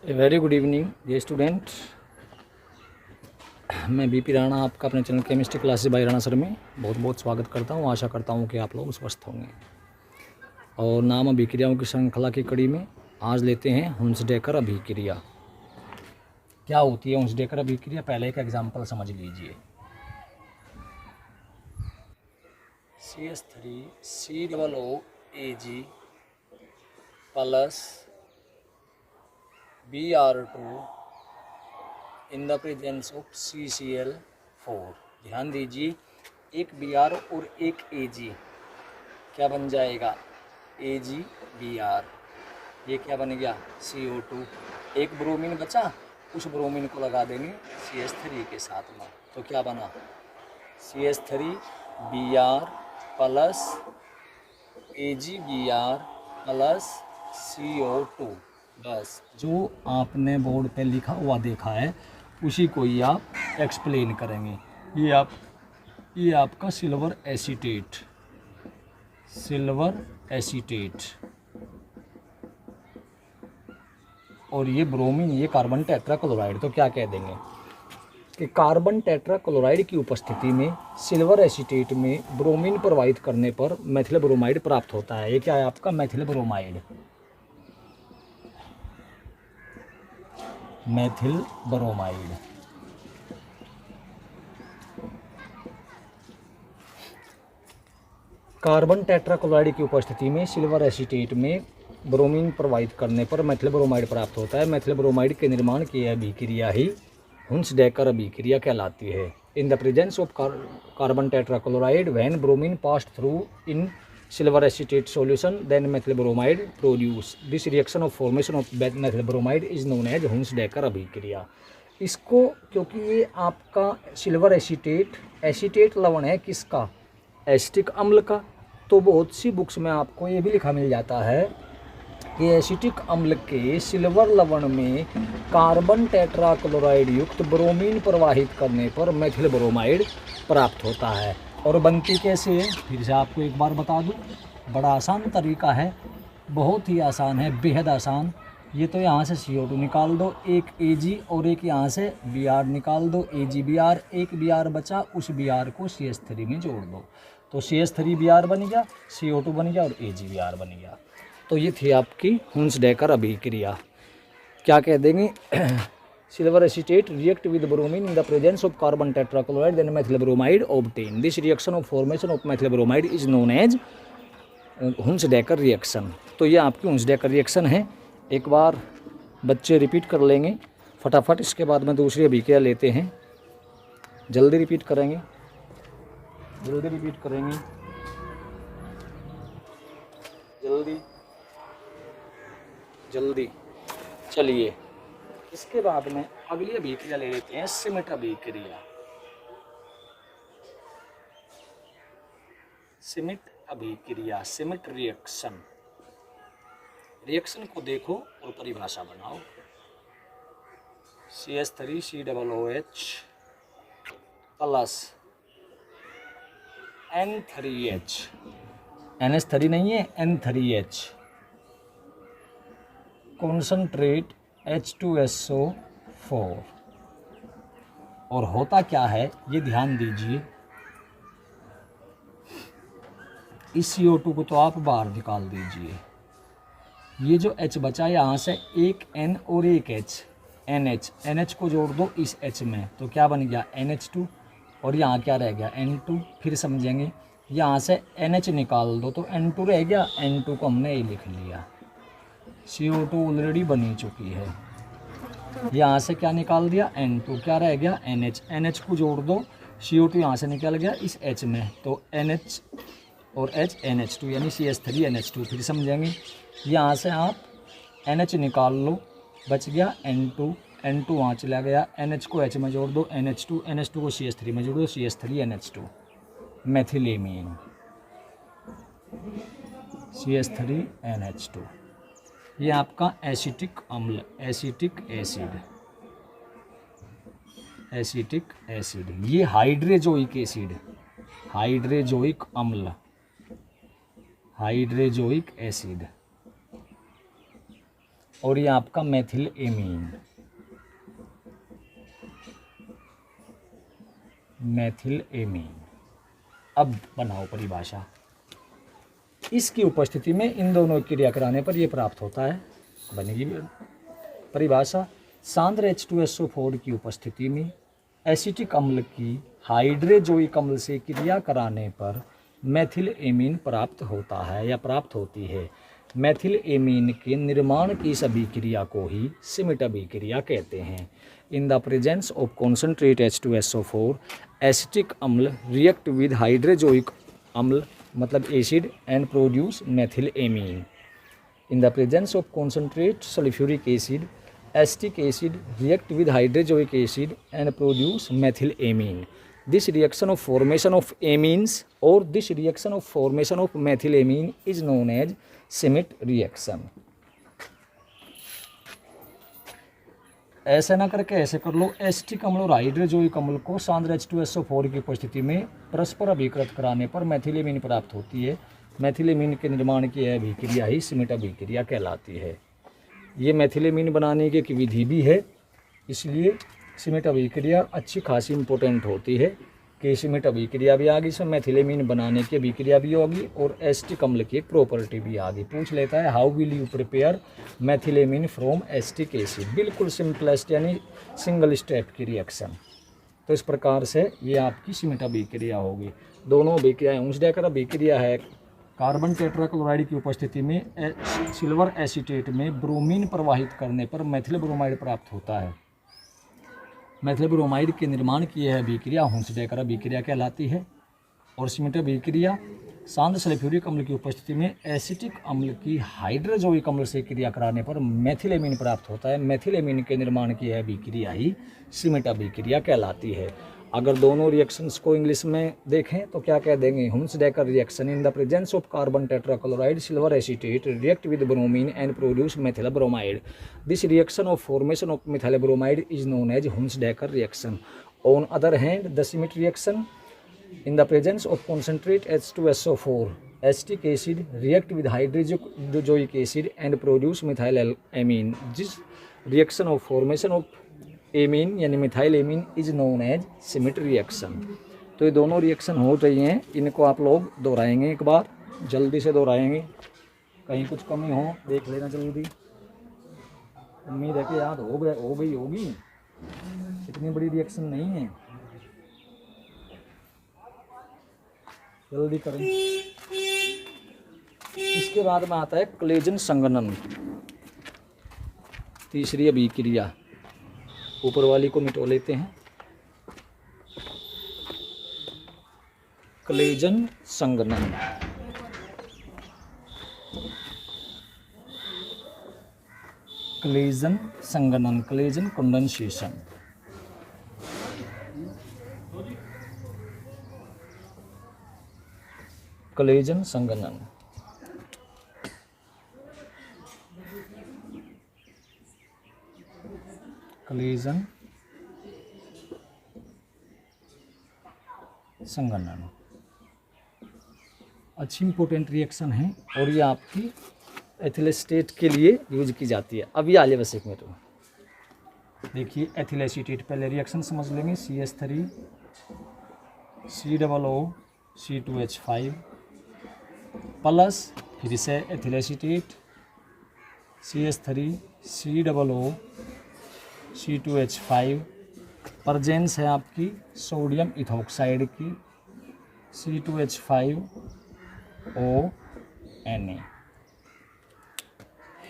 A very good evening ये student. मैं BP Rana आपका अपने channel chemistry classes bye Rana sir में बहुत बहुत स्वागत करता हूं। आशा करता हूं कि आप लोग स्वस्थ होंगे। और नाम अभिक्रियाओं की श्रृंखला की कड़ी में आज लेते हैं हुंसडेकर अभिक्रिया। क्या होती है हुंसडेकर अभिक्रिया? पहले एक एग्जाम्पल समझ लीजिए। CH3COOAg plus Br2 in the presence of CCl4। ध्यान दीजिए, एक Br और एक Ag क्या बन जाएगा? AgBr। ये क्या बन गया? CO2। एक ब्रोमीन बचा, उस ब्रोमीन को लगा देंगे CH3 के साथ में, तो क्या बना? CH3Br plus AgBr plus CO2। बस जो आपने बोर्ड पे लिखा हुआ देखा है उसी को ही आप एक्सप्लेन करेंगे। ये आपका सिल्वर एसीटेट और ये ब्रोमीन, ये कार्बन टेट्राक्लोराइड। तो क्या कह देंगे कि कार्बन टेट्राक्लोराइड की उपस्थिति में सिल्वर एसीटेट में ब्रोमीन प्रवाहित करने पर मेथिल ब्रोमाइड प्राप्त होता है। ये क्या है आपका? Methyl bromide. कार्बन टेट्राक्लोराइड की उपस्थिति में सिल्वर एसीटेट में ब्रोमीन प्रवाहित करने पर मेथिल ब्रोमाइड प्राप्त होता है। मेथिल ब्रोमाइड के निर्माण की यह अभिक्रिया ही हुंसडेकर अभिक्रिया कहलाती है। In the presence of carbon tetrachloride when bromine passed through in silver acetate solution then methyl bromide produce. This reaction of formation of methyl bromide is known as Hunsdiecker अभिक्रिया। इसको, क्योंकि ये आपका सिल्वर एसीटेट लवण है किसका? Acetic अम्ल का। तो बहुत सी बुक्स में आपको ये भी लिखा मिल जाता है कि एसिटिक अम्ल के सिल्वर लवण में कार्बन टेट्राक्लोराइड युक्त ब्रोमीन प्रवाहित करने पर मेथिल ब्रोमाइड प्राप्त होता है। और बनती कैसे है? फिर से आपको एक बार बता दूं, बड़ा आसान तरीका है, बहुत ही आसान है, बेहद आसान। ये तो यहाँ से CO2 निकाल दो, एक Ag और एक यहाँ से Br निकाल दो, AgBr। एक Br बचा, उस Br को CH3 में जोड़ दो, तो CH3Br बन गया, CO2 बन गया और AgBr बन गया। तो ये थी आपकी हुंसडेकर अभिक्रिया। क्या कह देंगे? Silver acetate react with bromine in the presence of carbon tetrachloride then methyl bromide obtain. This reaction of formation of methyl bromide is known as Hunsdiecker reaction. तो ये आपकी हुंसडेकर रिएक्शन है। एक बार बच्चे रिपीट कर लेंगे फटाफट, इसके बाद में दूसरी अभिक्रिया लेते हैं। जल्दी रिपीट करेंगे, जल्दी। चलिए, इसके बाद में अगली अभिक्रिया ले लेते हैं, सिमिट अभिक्रिया। सिमिट रिएक्शन को देखो और परिभाषा बनाओ। CH3COOH प्लस N3H, NH3 नहीं है, N3H कॉन्सनट्रेट H2SO4। और होता क्या है ये ध्यान दीजिए, इस CO2 को तो आप बाहर निकाल दीजिए। ये जो H बचा, यहाँ से एक N और एक H, NH को जोड़ दो इस H में, तो क्या बन गया? NH2। और यहाँ क्या रह गया? N2। फिर समझेंगे, यहाँ से NH निकाल दो तो N2 रह गया, N2 को हमने ये लिख लिया। CO2 ऑलरेडी बनी चुकी है। यहाँ से क्या निकाल दिया? N2। क्या रह गया? NH को जोड़ दो, CO2 यहाँ से निकल गया इस H में, तो NH और H NH2 यानी CH3NH2। फिर समझेंगे, यहाँ से आप NH निकाल लो, बच गया N2 वहाँ चला गया, NH को H में जोड़ दो, NH2 को CH3 में जोड़ दो, CH3NH2 मेथिलेमीन, CH3NH2। ये आपका एसिटिक अम्ल, एसिटिक एसिड। ये हाइड्रोजोइक एसिड। और ये आपका मेथिल एमीन, मेथिल एमीन। अब बनाओ परिभाषा। इसकी उपस्थिति में इन दोनों की क्रिया कराने पर यह प्राप्त होता है। बनेगी परिभाषा। सांद्र H2SO4 की उपस्थिति में एसिटिक अम्ल की हाइड्रोजोइक अम्ल से क्रिया कराने पर मेथिल एमीन प्राप्त होता है या प्राप्त होती है। मेथिल एमीन के निर्माण की इस अभिक्रिया को ही सिमिट अभिक्रिया कहते हैं। इन the presence of concentrate H2SO4 acetic अम्ल रिएक्ट विद हाइड्रोजोइक अम्ल मतलब acid and produce methyl amine. In the presence of concentrate sulphuric acid acetic acid react with hydrazoic acid and produce methyl amine. This reaction of formation of amines or this reaction of formation of methylamine is known as Schmitt reaction। ऐसे ना करके ऐसे कर लो। Acetic अम्ल और hydrazoic अम्ल को सांद्र H2SO4 की उपस्थिति में परस्पर अभिकृत कराने पर मेथिलेमीन प्राप्त होती है। मेथिलेमीन के निर्माण की यह अभिक्रिया ही श्मिट अभिक्रिया कहलाती है। ये मेथिलेमीन बनाने की एक विधि भी है, इसलिए श्मिट अभिक्रिया अच्छी खासी इंपॉर्टेंट होती है कि श्मिट अभिक्रिया भी आ गई, इसमें मेथिलेमीन बनाने की अभिक्रिया भी होगी और एसिटिक अम्ल की एक प्रॉपर्टी भी आ गई। पूछ लेता है how will you prepare methylamine from acetic acid. बिल्कुल सिंपलेस्ट यानी सिंगल स्टेप की रिएक्शन। तो इस प्रकार से ये आपकी श्मिट अभिक्रिया होगी। दोनों अभिक्रियाएं उंसडेकर अभिक्रिया है। कार्बन टेट्राक्लोराइड की उपस्थिति में सिल्वर एसीटेट में ब्रोमीन प्रवाहित करने पर मेथिल ब्रोमाइड प्राप्त होता है। मेथिल ब्रोमाइड के निर्माण की यह अभिक्रिया हुंसडेकर अभिक्रिया कहलाती है। और श्मिट अभिक्रिया सांद्र सल्फ्यूरिक अम्ल की उपस्थिति में एसिटिक अम्ल की हाइड्रोजोइक अम्ल से क्रिया कराने पर मेथिलेमीन प्राप्त होता है। मेथिलेमीन के निर्माण की यह अभिक्रिया ही श्मिट अभिक्रिया कहलाती है। अगर दोनों रिएक्शंस को इंग्लिश में देखें तो क्या कह देंगे? Hunsdiecker reaction in the presence of carbon tetrachloride silver acetate react with bromine and produce methyl bromide. This reaction of formation of methyl bromide is known as Hunsdiecker reaction. On other hand the Schmidt reaction in the presence of concentrate H2SO4 acetic acid react with hydrozoic acid and produce methylamine. This reaction of formation of amine यानी methylamine is known as Schmitt reaction। तो ये दोनों reaction हो रही हैं, इनको आप लोग दोहराएंगे एक बार, जल्दी से दोहराएंगे, कहीं कुछ कमी हो देख लेना जल्दी। उम्मीद है कि याद हो गई होगी, इतनी बड़ी रिएक्शन नहीं है, जल्दी करें। इसके बाद में आता है क्लेजन संघनन, तीसरी अभिक्रिया। ऊपर वाली को मिटो लेते हैं। क्लेजन संघनन, क्लेजन संघनन, क्लेजन कंडेंसेशन। क्लेजन संघनन क्लेजन संघनन अच्छी इंपॉर्टेंट रिएक्शन है और ये आपकी एथिलेस्टेट के लिए यूज की जाती है। अब ये आलिया बस एक मिनट देखिए। एथिल एसीटेट पहले रिएक्शन समझ लेंगे। CH3 COO C2H5 प्लस फिर से ethyl acetate CH3 COO C2H5 presence है आपकी सोडियम इथोक्साइड की C2H5ONA।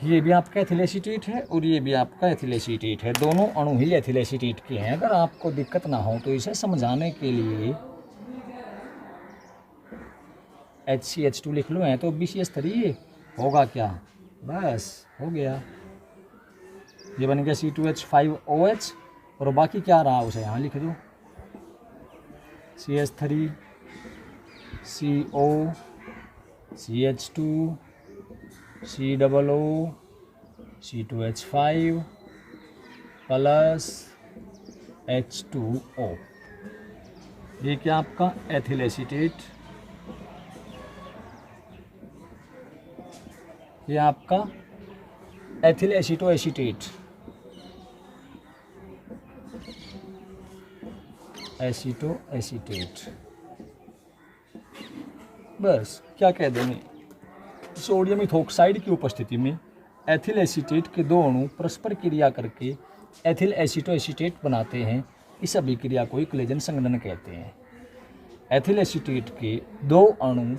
ये भी आपका एथिल एसीटेट है और ये भी आपका एथिल एसीटेट है, दोनों अणु ही एथिल एसीटेट के हैं। अगर आपको दिक्कत ना हो तो इसे समझाने के लिए HCH2 लिख लो, है तो BCH3 होगा क्या, बस हो गया। ये बन गया C2H5OH और बाकी क्या रहा उसे यहाँ लिख दो, CH3 CO CH2 COO C2H5 plus H2O। ये क्या आपका एथिल एसीटेट, ये आपका एथिल एसीटोएसीटेट, एसीटोएसीटेट। बस क्या कह देंगे, सोडियम इथोक्साइड की उपस्थिति में एथिल एसीटेट के दो अणु परस्पर क्रिया करके एथिल एसीटोएसीटेट बनाते हैं। इस अभिक्रिया को क्लेजन संघनन कहते हैं। एथिल एसीटेट के दो अणु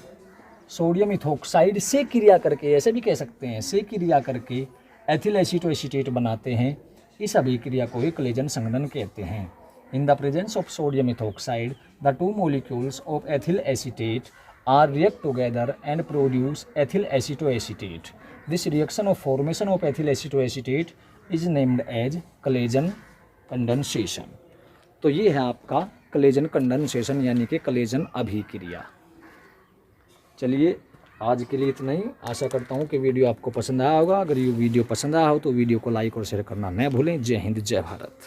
सोडियम इथोक्साइड से क्रिया करके, ऐसे भी कह सकते हैं, से क्रिया करके एथिल एसीटोएसीटेट बनाते हैं। इस अभिक्रिया को क्लेजन संघनन कहते हैं। इन the presence of sodium ethoxide the two molecules of ethyl acetate are react together and produce ethyl acetoacetate. This reaction of formation of ethyl acetoacetate is named as Claisen condensation. तो ये है आपका Claisen condensation यानी कि Claisen अभिक्रिया। चलिए आज के लिए इतना ही। आशा करता हूँ कि वीडियो आपको पसंद आया होगा। अगर ये वीडियो पसंद आया हो तो वीडियो को लाइक और शेयर करना न भूलें। जय हिंद, जय भारत।